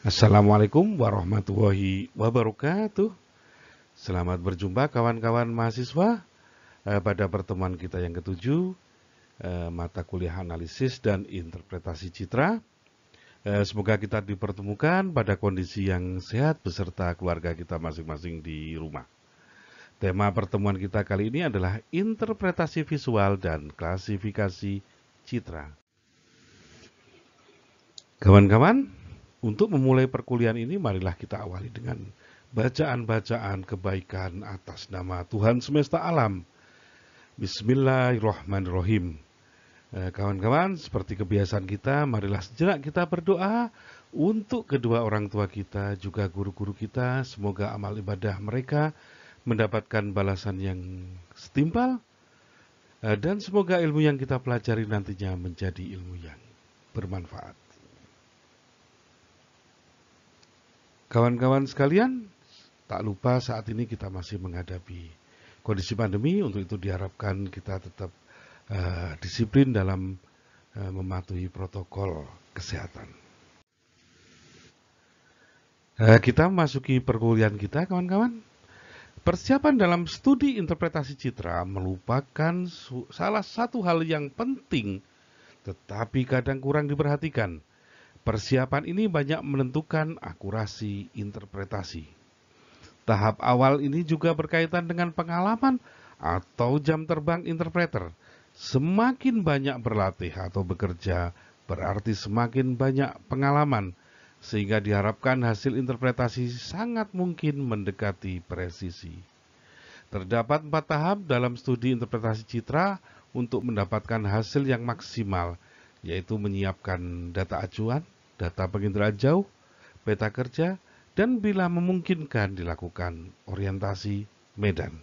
Assalamualaikum warahmatullahi wabarakatuh. Selamat berjumpa kawan-kawan mahasiswa pada pertemuan kita yang ketujuh, mata kuliah analisis dan interpretasi citra. Semoga kita dipertemukan pada kondisi yang sehat beserta keluarga kita masing-masing di rumah. Tema pertemuan kita kali ini adalah interpretasi visual dan klasifikasi citra. Kawan-kawan, untuk memulai perkuliahan ini, marilah kita awali dengan bacaan-bacaan kebaikan atas nama Tuhan semesta alam. Bismillahirrahmanirrahim. Kawan-kawan, seperti kebiasaan kita, marilah sejenak kita berdoa untuk kedua orang tua kita, juga guru-guru kita. Semoga amal ibadah mereka mendapatkan balasan yang setimpal, dan semoga ilmu yang kita pelajari nantinya menjadi ilmu yang bermanfaat. Kawan-kawan sekalian, tak lupa saat ini kita masih menghadapi kondisi pandemi. Untuk itu diharapkan kita tetap disiplin dalam mematuhi protokol kesehatan. Kita memasuki perkuliahan kita, kawan-kawan. Persiapan dalam studi interpretasi citra merupakan salah satu hal yang penting, tetapi kadang kurang diperhatikan. Persiapan ini banyak menentukan akurasi interpretasi. Tahap awal ini juga berkaitan dengan pengalaman atau jam terbang interpreter. Semakin banyak berlatih atau bekerja, berarti semakin banyak pengalaman, sehingga diharapkan hasil interpretasi sangat mungkin mendekati presisi. Terdapat 4 tahap dalam studi interpretasi citra untuk mendapatkan hasil yang maksimal, yaitu menyiapkan data acuan, data penginderaan jauh, peta kerja, dan bila memungkinkan dilakukan orientasi medan.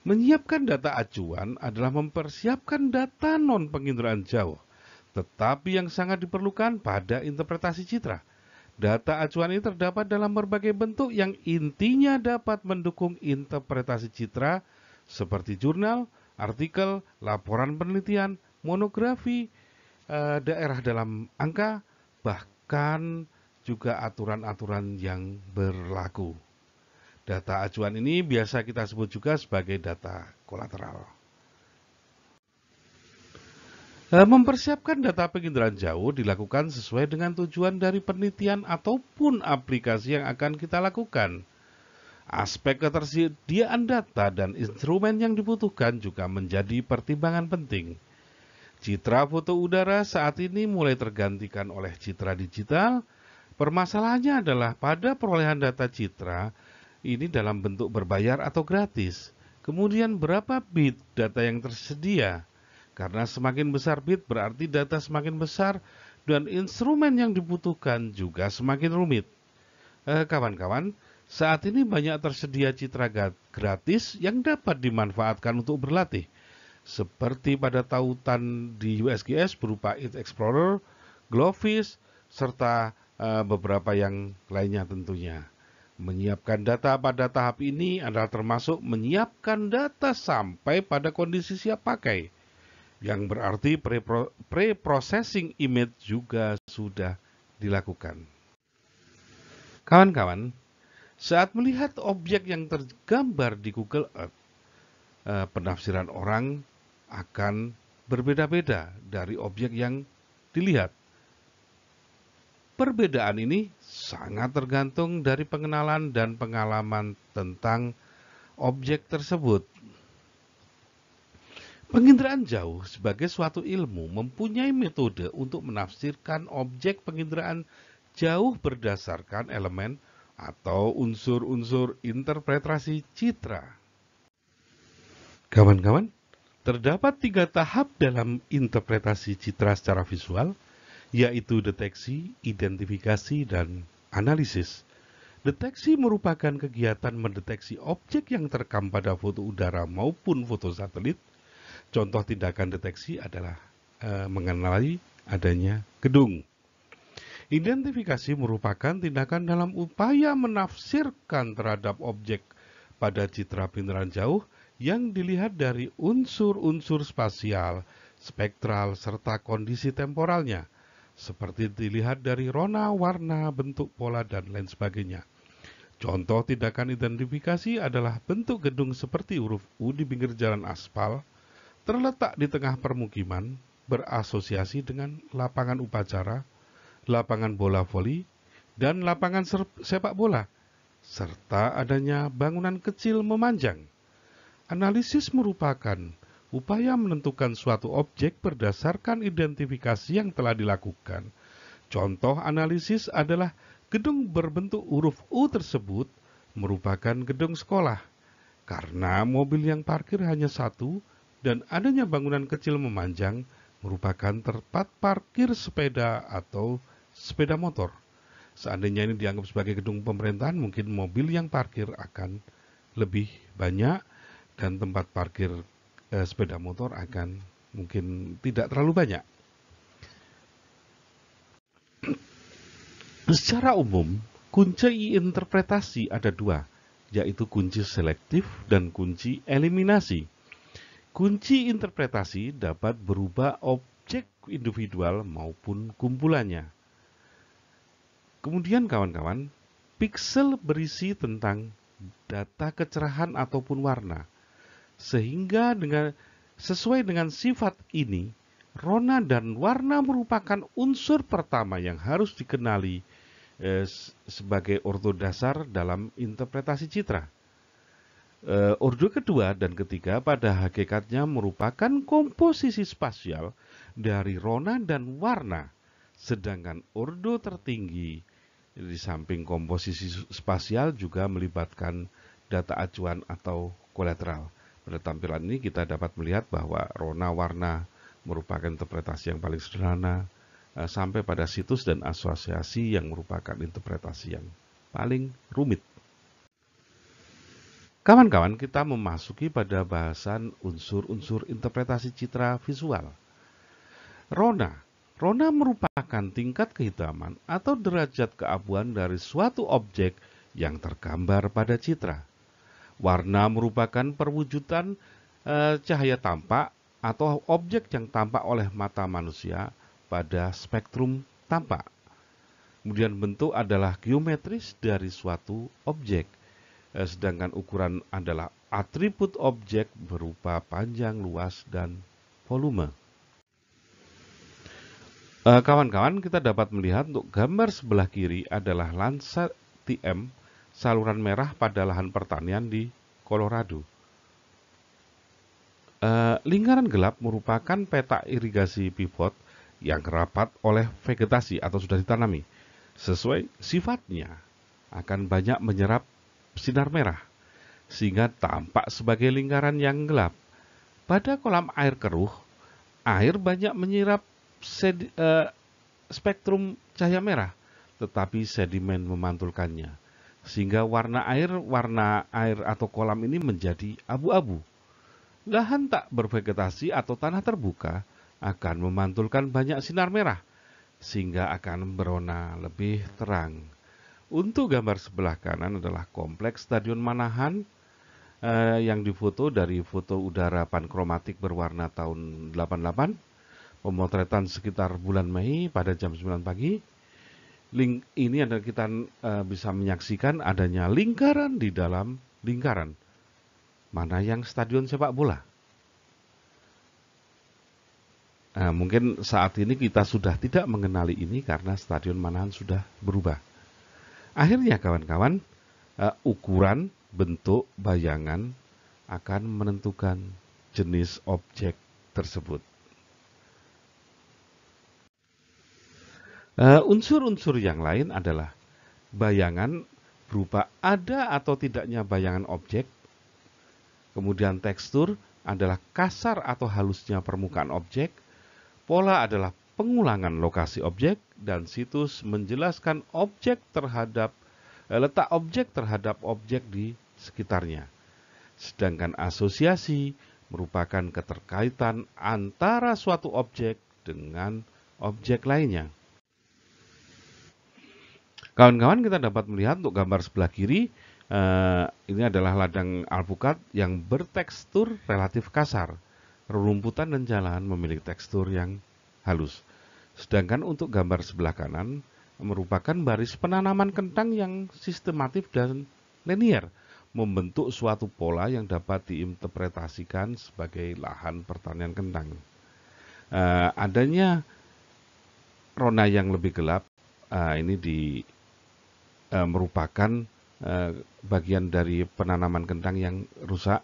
Menyiapkan data acuan adalah mempersiapkan data non-penginderaan jauh, tetapi yang sangat diperlukan pada interpretasi citra. Data acuan ini terdapat dalam berbagai bentuk yang intinya dapat mendukung interpretasi citra, seperti jurnal, artikel, laporan penelitian, monografi, daerah dalam angka, bahkan juga aturan-aturan yang berlaku. Data acuan ini biasa kita sebut juga sebagai data kolateral. Mempersiapkan data penginderaan jauh dilakukan sesuai dengan tujuan dari penelitian ataupun aplikasi yang akan kita lakukan. Aspek ketersediaan data dan instrumen yang dibutuhkan juga menjadi pertimbangan penting. Citra foto udara saat ini mulai tergantikan oleh citra digital. Permasalahannya adalah pada perolehan data citra ini dalam bentuk berbayar atau gratis. Kemudian berapa bit data yang tersedia? Karena semakin besar bit berarti data semakin besar dan instrumen yang dibutuhkan juga semakin rumit. Kawan-kawan, saat ini banyak tersedia citra gratis yang dapat dimanfaatkan untuk berlatih, seperti pada tautan di USGS berupa It Explorer, Glowfish, serta beberapa yang lainnya tentunya. Menyiapkan data pada tahap ini adalah termasuk menyiapkan data sampai pada kondisi siap pakai, yang berarti pre-processing image juga sudah dilakukan. Kawan-kawan, saat melihat objek yang tergambar di Google Earth, penafsiran orang akan berbeda-beda dari objek yang dilihat. Perbedaan ini sangat tergantung dari pengenalan dan pengalaman tentang objek tersebut. Penginderaan jauh sebagai suatu ilmu mempunyai metode untuk menafsirkan objek penginderaan jauh berdasarkan elemen atau unsur-unsur interpretasi citra. Kawan-kawan, terdapat 3 tahap dalam interpretasi citra secara visual, yaitu deteksi, identifikasi, dan analisis. Deteksi merupakan kegiatan mendeteksi objek yang terekam pada foto udara maupun foto satelit. Contoh tindakan deteksi adalah mengenali adanya gedung. Identifikasi merupakan tindakan dalam upaya menafsirkan terhadap objek pada citra penginderaan jauh yang dilihat dari unsur-unsur spasial, spektral, serta kondisi temporalnya. seperti dilihat dari rona, warna, bentuk, pola, dan lain sebagainya. Contoh tindakan identifikasi adalah bentuk gedung seperti huruf U di pinggir jalan aspal, terletak di tengah permukiman, berasosiasi dengan lapangan upacara, lapangan bola voli, dan lapangan sepak bola, serta adanya bangunan kecil memanjang. Analisis merupakan upaya menentukan suatu objek berdasarkan identifikasi yang telah dilakukan. Contoh analisis adalah gedung berbentuk huruf U tersebut merupakan gedung sekolah, karena mobil yang parkir hanya satu dan adanya bangunan kecil memanjang merupakan tempat parkir sepeda atau sepeda motor. Seandainya ini dianggap sebagai gedung pemerintahan, mungkin mobil yang parkir akan lebih banyak dan tempat parkir sepeda motor akan mungkin tidak terlalu banyak. Secara umum, kunci interpretasi ada dua, yaitu kunci selektif dan kunci eliminasi. Kunci interpretasi dapat berubah objek individual maupun kumpulannya. Kemudian kawan-kawan, piksel berisi tentang data kecerahan ataupun warna. Sehingga sesuai dengan sifat ini, rona dan warna merupakan unsur pertama yang harus dikenali sebagai ordo dasar dalam interpretasi citra. Ordo kedua dan ketiga pada hakikatnya merupakan komposisi spasial dari rona dan warna, sedangkan ordo tertinggi di samping komposisi spasial juga melibatkan data acuan atau kolateral. Pada tampilan ini kita dapat melihat bahwa rona warna merupakan interpretasi yang paling sederhana sampai pada situs dan asosiasi yang merupakan interpretasi yang paling rumit. Kawan-kawan, kita memasuki pada bahasan unsur-unsur interpretasi citra visual. Rona merupakan tingkat kehitaman atau derajat keabuan dari suatu objek yang tergambar pada citra. Warna merupakan perwujudan cahaya tampak atau objek yang tampak oleh mata manusia pada spektrum tampak. Kemudian bentuk adalah geometris dari suatu objek, sedangkan ukuran adalah atribut objek berupa panjang, luas, dan volume. Kawan-kawan, kita dapat melihat untuk gambar sebelah kiri adalah Landsat TM, saluran merah pada lahan pertanian di Colorado. Lingkaran gelap merupakan peta irigasi pivot yang rapat oleh vegetasi atau sudah ditanami. Sesuai sifatnya akan banyak menyerap sinar merah, sehingga tampak sebagai lingkaran yang gelap. Pada kolam air keruh, air banyak menyerap spektrum cahaya merah, tetapi sedimen memantulkannya, sehingga warna air atau kolam ini menjadi abu-abu. Lahan tak bervegetasi atau tanah terbuka akan memantulkan banyak sinar merah, sehingga akan berwarna lebih terang. Untuk gambar sebelah kanan adalah kompleks Stadion Manahan yang difoto dari foto udara pankromatik berwarna tahun 88, pemotretan sekitar bulan Mei pada jam 9 pagi. Link ini adalah kita bisa menyaksikan adanya lingkaran di dalam lingkaran. Mana yang stadion sepak bola? Mungkin saat ini kita sudah tidak mengenali ini karena Stadion Manahan sudah berubah. Akhirnya kawan-kawan, ukuran, bentuk, bayangan akan menentukan jenis objek tersebut. Unsur-unsur yang lain adalah bayangan berupa ada atau tidaknya bayangan objek. Kemudian tekstur adalah kasar atau halusnya permukaan objek. Pola adalah pengulangan lokasi objek, dan situs menjelaskan letak objek terhadap objek di sekitarnya. Sedangkan asosiasi merupakan keterkaitan antara suatu objek dengan objek lainnya. Kawan-kawan, kita dapat melihat untuk gambar sebelah kiri, ini adalah ladang alpukat yang bertekstur relatif kasar. Rerumputan dan jalan memiliki tekstur yang halus. Sedangkan untuk gambar sebelah kanan merupakan baris penanaman kentang yang sistematif dan linear, membentuk suatu pola yang dapat diinterpretasikan sebagai lahan pertanian kentang. Adanya rona yang lebih gelap ini merupakan bagian dari penanaman kentang yang rusak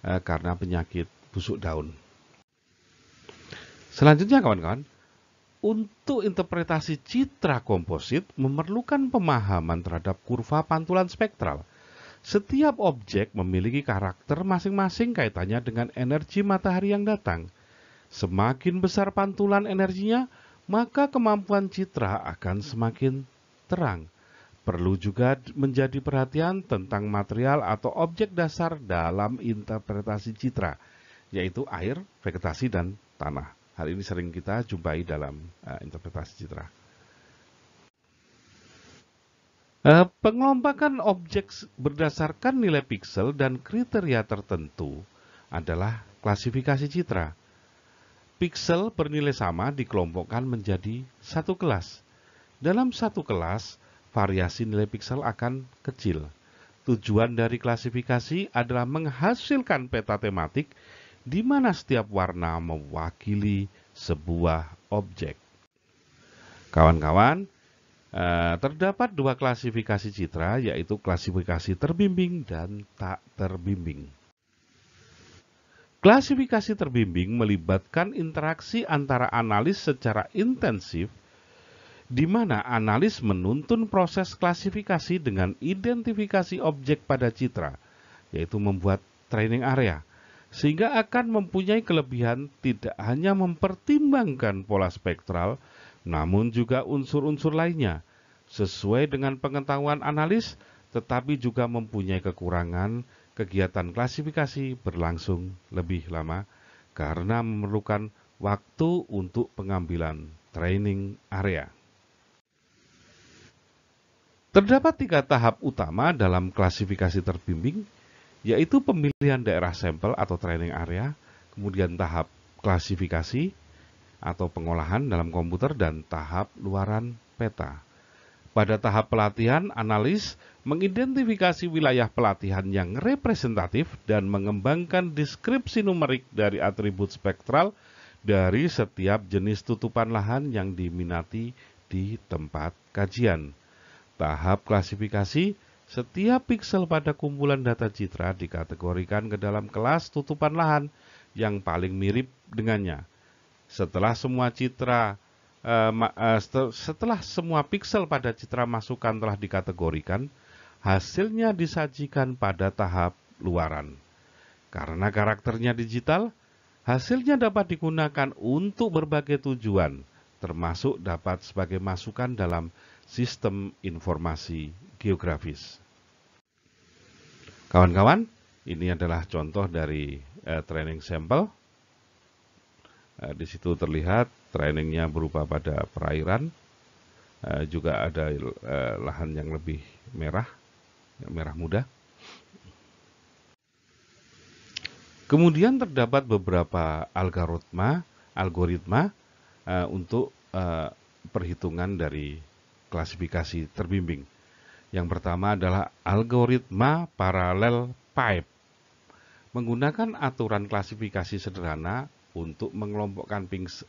karena penyakit busuk daun. Selanjutnya kawan-kawan, untuk interpretasi citra komposit memerlukan pemahaman terhadap kurva pantulan spektral. Setiap objek memiliki karakter masing-masing kaitannya dengan energi matahari yang datang. Semakin besar pantulan energinya, maka kemampuan citra akan semakin terang. Perlu juga menjadi perhatian tentang material atau objek dasar dalam interpretasi citra, yaitu air, vegetasi, dan tanah. Hal ini sering kita jumpai dalam interpretasi citra. Pengelompokan objek berdasarkan nilai piksel dan kriteria tertentu adalah klasifikasi citra. Piksel bernilai sama dikelompokkan menjadi satu kelas. Dalam satu kelas, variasi nilai piksel akan kecil. Tujuan dari klasifikasi adalah menghasilkan peta tematik di mana setiap warna mewakili sebuah objek. Kawan-kawan, terdapat dua klasifikasi citra, yaitu klasifikasi terbimbing dan tak terbimbing. Klasifikasi terbimbing melibatkan interaksi antara analis secara intensif, di mana analis menuntun proses klasifikasi dengan identifikasi objek pada citra, yaitu membuat training area, sehingga akan mempunyai kelebihan tidak hanya mempertimbangkan pola spektral, namun juga unsur-unsur lainnya, sesuai dengan pengetahuan analis, tetapi juga mempunyai kekurangan. Kegiatan klasifikasi berlangsung lebih lama karena memerlukan waktu untuk pengambilan training area. Terdapat 3 tahap utama dalam klasifikasi terbimbing, yaitu pemilihan daerah sampel atau training area, kemudian tahap klasifikasi atau pengolahan dalam komputer, dan tahap luaran peta. Pada tahap pelatihan, analis mengidentifikasi wilayah pelatihan yang representatif dan mengembangkan deskripsi numerik dari atribut spektral dari setiap jenis tutupan lahan yang diminati di tempat kajian. Tahap klasifikasi, setiap piksel pada kumpulan data citra dikategorikan ke dalam kelas tutupan lahan yang paling mirip dengannya. Setelah semua piksel pada citra masukan telah dikategorikan, hasilnya disajikan pada tahap luaran. Karena karakternya digital, hasilnya dapat digunakan untuk berbagai tujuan, termasuk dapat sebagai masukan dalam sistem informasi geografis. Kawan-kawan, ini adalah contoh dari training sampel. Di situ terlihat trainingnya berupa pada perairan, juga ada lahan yang lebih merah muda. Kemudian terdapat beberapa algoritma untuk perhitungan dari klasifikasi terbimbing. Yang pertama adalah algoritma parallel pipe. Menggunakan aturan klasifikasi sederhana untuk mengelompokkan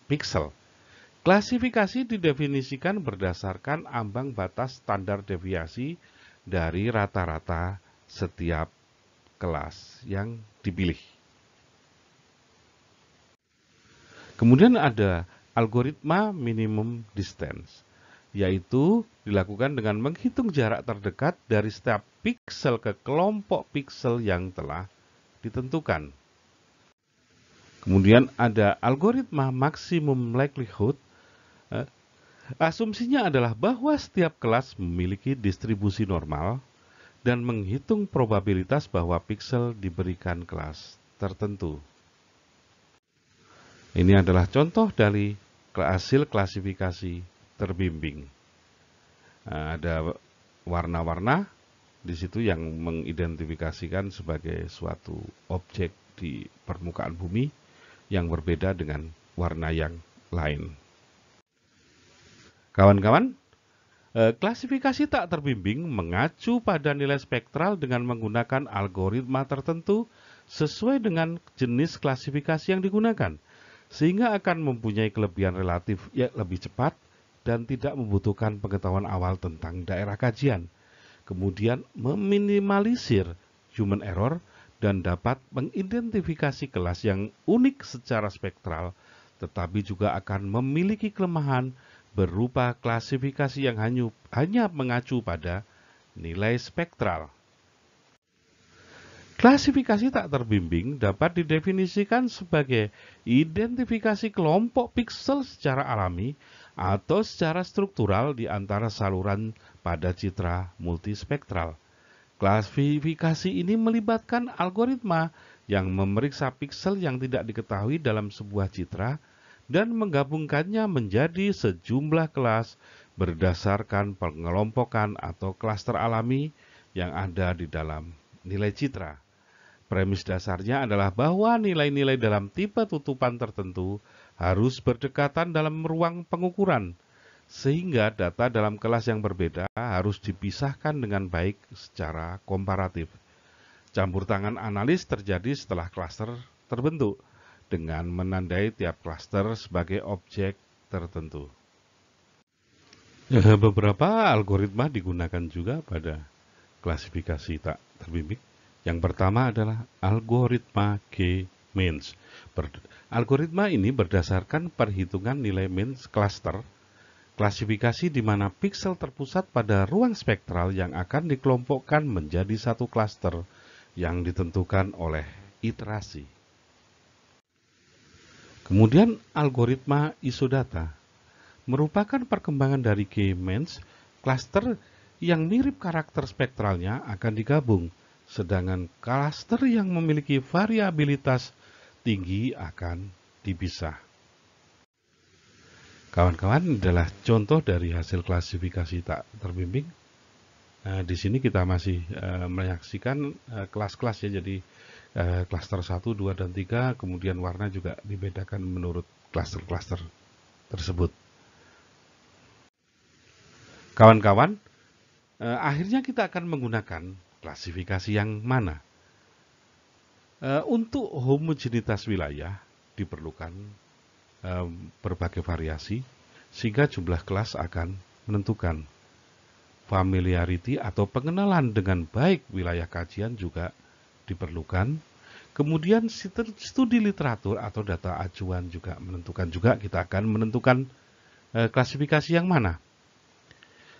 piksel. Klasifikasi didefinisikan berdasarkan ambang batas standar deviasi dari rata-rata setiap kelas yang dipilih. Kemudian ada algoritma minimum distance, yaitu dilakukan dengan menghitung jarak terdekat dari setiap piksel ke kelompok piksel yang telah ditentukan. Kemudian ada algoritma maksimum likelihood. Asumsinya adalah bahwa setiap kelas memiliki distribusi normal dan menghitung probabilitas bahwa piksel diberikan kelas tertentu. Ini adalah contoh dari hasil klasifikasi terbimbing. Ada warna-warna di situ yang mengidentifikasikan sebagai suatu objek di permukaan bumi yang berbeda dengan warna yang lain. Kawan-kawan, klasifikasi tak terbimbing mengacu pada nilai spektral dengan menggunakan algoritma tertentu sesuai dengan jenis klasifikasi yang digunakan, sehingga akan mempunyai kelebihan relatif yang lebih cepat dan tidak membutuhkan pengetahuan awal tentang daerah kajian. Kemudian meminimalisir human error dan dapat mengidentifikasi kelas yang unik secara spektral, tetapi juga akan memiliki kelemahan berupa klasifikasi yang hanya mengacu pada nilai spektral. Klasifikasi tak terbimbing dapat didefinisikan sebagai identifikasi kelompok piksel secara alami atau secara struktural di antara saluran pada citra multispektral. Klasifikasi ini melibatkan algoritma yang memeriksa piksel yang tidak diketahui dalam sebuah citra dan menggabungkannya menjadi sejumlah kelas berdasarkan pengelompokan atau klaster alami yang ada di dalam nilai citra. Premis dasarnya adalah bahwa nilai-nilai dalam tipe tutupan tertentu harus berdekatan dalam ruang pengukuran, sehingga data dalam kelas yang berbeda harus dipisahkan dengan baik secara komparatif. Campur tangan analis terjadi setelah klaster terbentuk, dengan menandai tiap klaster sebagai objek tertentu. Beberapa algoritma digunakan juga pada klasifikasi tak terbimbing. Yang pertama adalah algoritma K-means. Algoritma ini berdasarkan perhitungan nilai means cluster, klasifikasi di mana piksel terpusat pada ruang spektral yang akan dikelompokkan menjadi satu klaster yang ditentukan oleh iterasi. Kemudian algoritma isodata merupakan perkembangan dari K-means. Klaster yang mirip karakter spektralnya akan digabung, sedangkan klaster yang memiliki variabilitas tinggi akan dipisah. Kawan-kawan, adalah contoh dari hasil klasifikasi tak terbimbing. Di sini kita masih menyaksikan kelas-kelas ya, jadi klaster 1, 2, dan 3, kemudian warna juga dibedakan menurut klaster-klaster tersebut. Kawan-kawan, akhirnya kita akan menggunakan klasifikasi yang mana? Untuk homogenitas wilayah diperlukan berbagai variasi, sehingga jumlah kelas akan menentukan. Familiarity atau pengenalan dengan baik wilayah kajian juga diperlukan. Kemudian studi literatur atau data acuan juga menentukan juga, kita akan menentukan klasifikasi yang mana.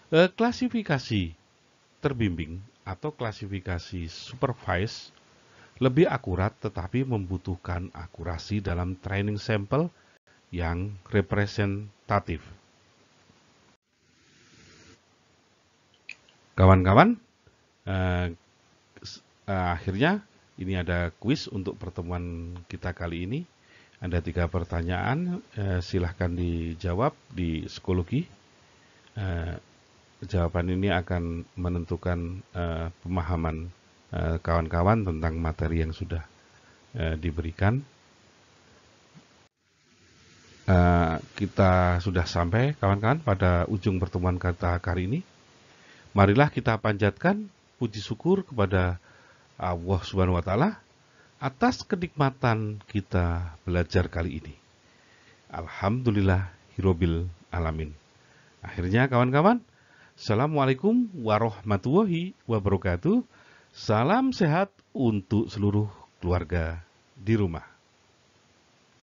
Klasifikasi terbimbing atau klasifikasi supervised lebih akurat tetapi membutuhkan akurasi dalam training sampel yang representatif. Kawan-kawan, akhirnya ini ada kuis untuk pertemuan kita kali ini. Ada 3 pertanyaan, silahkan dijawab di psikologi. Jawaban ini akan menentukan pemahaman kawan-kawan tentang materi yang sudah diberikan. Kita sudah sampai, kawan-kawan, pada ujung pertemuan kita kali ini. Marilah kita panjatkan puji syukur kepada Allah Subhanahu wa Ta'ala atas kenikmatan kita belajar kali ini. Alhamdulillahirabbil alamin. Akhirnya kawan-kawan, Assalamualaikum warahmatullahi wabarakatuh. Salam sehat untuk seluruh keluarga di rumah.